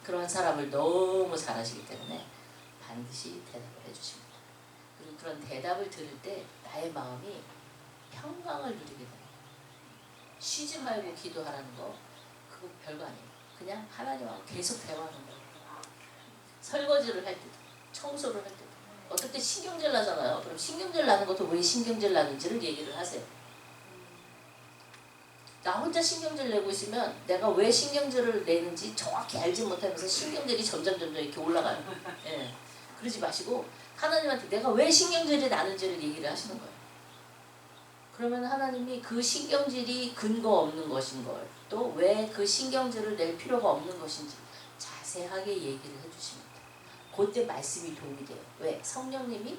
그런 사람을 너무 잘하시기 때문에 반드시 대답을 해주십니다. 그리고 그런 대답을 들을 때 나의 마음이 평강을 누리게 됩니다. 쉬지 말고 기도하라는 거 그거 별거 아니에요. 그냥 하나님하고 계속 대화하는 거예요. 설거지를 할 때도 청소를 할 때도 어떨 때 신경질 나잖아요. 그럼 신경질 나는 것도 왜 신경질 나는지를 얘기를 하세요. 나 혼자 신경질 내고 있으면 내가 왜 신경질을 내는지 정확히 알지 못하면서 신경질이 점점 이렇게 올라가요. 예. 그러지 마시고 하나님한테 내가 왜 신경질이 나는지를 얘기를 하시는 거예요. 그러면 하나님이 그 신경질이 근거 없는 것인 걸 또 왜 그 신경질을 낼 필요가 없는 것인지 자세하게 얘기를 해주십니다. 그때 말씀이 도움이 돼요. 왜? 성령님이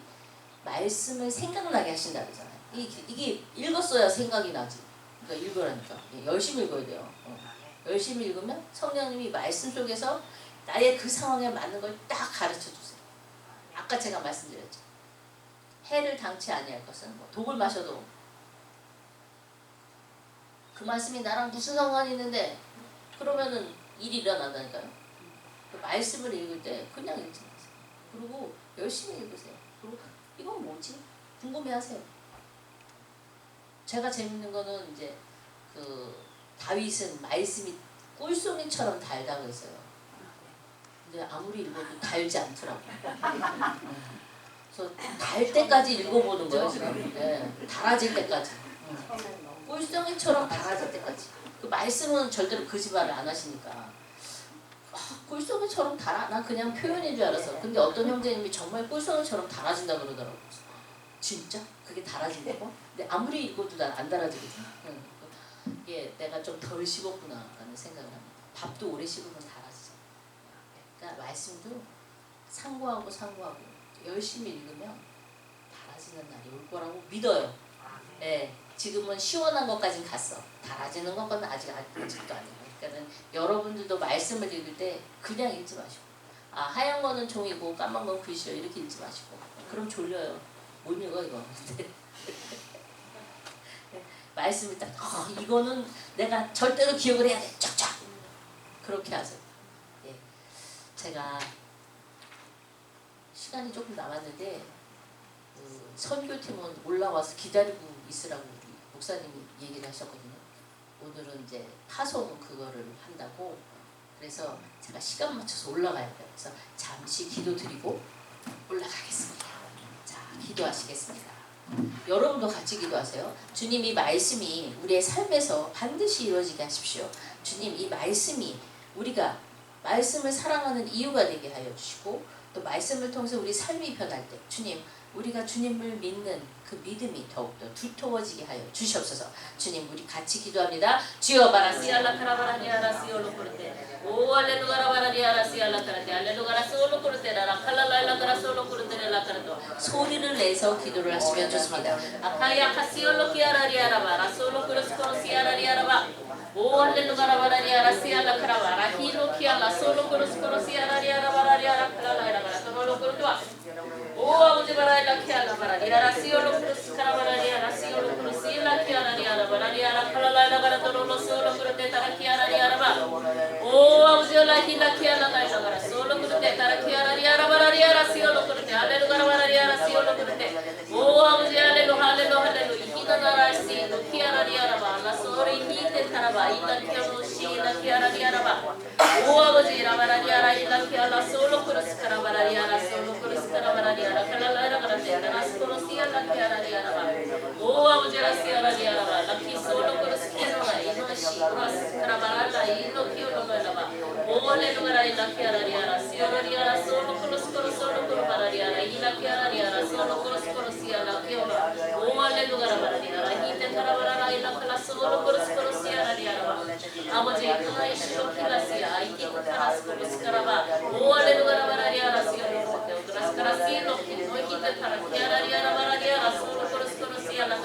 말씀을 생각나게 하신다 그러잖아요. 이게 읽었어야 생각이 나지. 그러니까 읽으라니까. 열심히 읽어야 돼요. 열심히 읽으면 성령님이 말씀 속에서 나의 그 상황에 맞는 걸 딱 가르쳐 주세요. 아까 제가 말씀드렸죠. 해를 당치 아니할 것은 뭐 독을 마셔도 그 말씀이 나랑 무슨 상관이 있는데 그러면은 일이 일어난다니까요. 그 말씀을 읽을 때 그냥 읽지 마세요. 그리고 열심히 읽으세요. 그리고 이건 뭐지? 궁금해하세요. 제가 재밌는 거는 이제 그 다윗은 말씀이 꿀송이처럼 달다고 했어요. 근데 아무리 읽어도 달지 않더라고요. 그래서 달 때까지 읽어보는 거예요 지금. 네, 달아질 때까지. 꿀송이처럼 달아질 때까지. 그 말씀은 절대로 거짓말을 안 하시니까. 꿀송이처럼 달아? 난 그냥 표현인 줄 알았어. 근데 어떤 형제님이 정말 꿀송이처럼 달아진다 그러더라고요. 진짜? 그게 달아진다고? 근데 아무리 읽어도 난 안 달아지거든. 이게 내가 좀 덜 씹었구나 라는 생각을 합니다. 밥도 오래 씹으면 달아지죠. 그러니까 말씀도 상고하고 열심히 읽으면 달아지는 날이 올 거라고 믿어요. 네, 지금은 시원한 것까진 갔어. 달아지는 것은 아직도 아니에요. 그러니까 여러분들도 말씀을 읽을 때 그냥 읽지 마시고 하얀 거는 종이고 까만 건 글씨요 이렇게 읽지 마시고 그럼 졸려요. 못 읽어 이거. 말씀이 딱 이거는 내가 절대로 기억을 해야 돼. 쫙쫙 그렇게 하세요. 예. 제가 시간이 조금 남았는데 선교팀은 올라와서 기다리고 있으라고 우리 목사님이 얘기를 하셨거든요. 오늘은 이제 파송 그거를 한다고 그래서 제가 시간 맞춰서 올라가야 돼요. 그래서 잠시 기도 드리고 올라가겠습니다. 자, 기도하시겠습니다. 여러분도 같이 기도하세요. 주님 이 말씀이 우리의 삶에서 반드시 이루어지게 하십시오. 주님 이 말씀이 우리가 말씀을 사랑하는 이유가 되게 하여 주시고 또 말씀을 통해서 우리 삶이 변할 때 주님 우리가 주님을 믿는 그 믿음이 더욱더 두터워지게 하여 주시옵소서. 주님 우리 같이 기도합니다. 주여 바라시알라 카라바라니아라시올로 코르테 오 알레루가라 바라니아라시알라 카라테 알레루가라시올로 코르테라라 칼랄라라가라시올로 코르테라라 카라도 소리를 내서 기도를 하시면 좋습니다. 아카야 카시올로 키아라리아라바 라솔로 코르스코로시아라리아라바 오 알레루가라 바라니아라시알라 카라바라 히로 키알라 솔로 코르스코로시아라리아라바라리아라 칼랄라라가라솔로 코르테와 오 아버지 바라리아 키알라 바라리아 라시올로 크루스 카라바라리아 라시올로 크루스 일라 키아라리아 바라리아 칼랄라라가라 도로로 솔로 크루테 타라 키아라리아 오 아버지 올라 힐라 키알라 가라가라 솔로 크루테 타라 키아라리아 바라리아 라시올로 크루테 알레루가라 바라리아 라시올로 크루테 오 아버지 알레루 할레루 할레루 이히다 나라시 도 키아라리아 바라 소리 히테 타라바 일라 키아노 시라 키아라리아 오 아버지 라바라리아 라일라 키알라 솔로 크루스 카라바라리아 라솔로 크루스 카라바라리아 오 아버지 라시아라리아라바 라키 솔로 크루스 키노라 이노시 크루스 카라바랄라 이노 키오로라바 오 알레루가라 일라 키아라리아라 시오로리아라 솔로 크루스 솔로 크루바라리아라 일라 키아라리아라 솔로 크루스 크루시아라 키오라 오 알레루가라 바라리아라 히테 카라바라라 일라 칼라 솔로 크루스 시아라리아라바 아버지 카이시로 키라시아 아이티 카라스 크루스 카라바 오 알레루가라 바라리아라 시오로 크루스 카라시로 노히테 타라 키아라리아라 바라리아라 솔로 크루스 크루시아라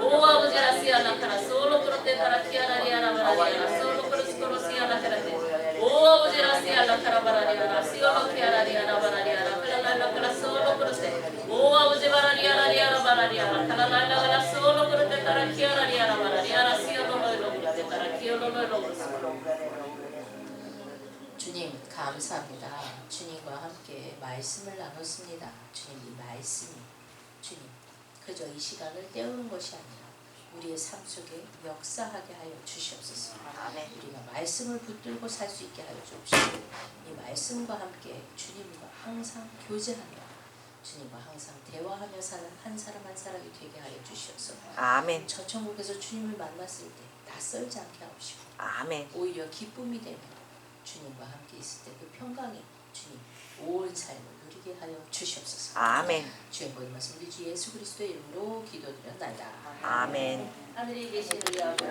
오 아버지 라시아라 카라 솔로 크루테 타라 키아라리아라 바라리아라 솔로 크루스 크루시아라 오 아버지 라시아라 카라 바라리아라 시오로 키아라리아라 바라리아라 칼랄라 칼라 솔로 크루세 오 아버지 바라리아라리아라 바라리아라 칼랄라 칼라 솔로 크루테 타라 키아라리아라 바라리아라 시오로 노이로 크루테 타라 키오로 노이로 크루스 주님 감사합니다. 주님과 함께 말씀을 나눴습니다. 주님 이 말씀이 주님 그저 이 시간을 때우는 것이 아니라 우리의 삶 속에 역사하게 하여 주시옵소서. 우리가 말씀을 붙들고 살 수 있게 하여 주옵시고 이 말씀과 함께 주님과 항상 교제하며 주님과 항상 대화하며 사는 한 사람 한 사람이 되게 하여 주시옵소서. 아멘. 저 천국에서 주님을 만났을 때 낯설지 않게 하옵시고 아멘. 오히려 기쁨이 되며 주님과 함께 있을 때 그 평강이 주님 온 삶을 누리게 하여 주시옵소서. 아멘. 주의 모든 말씀 우리 주 예수 그리스도의 이름으로 기도드렸나이다. 아멘. 하늘에 계신 우리 아버지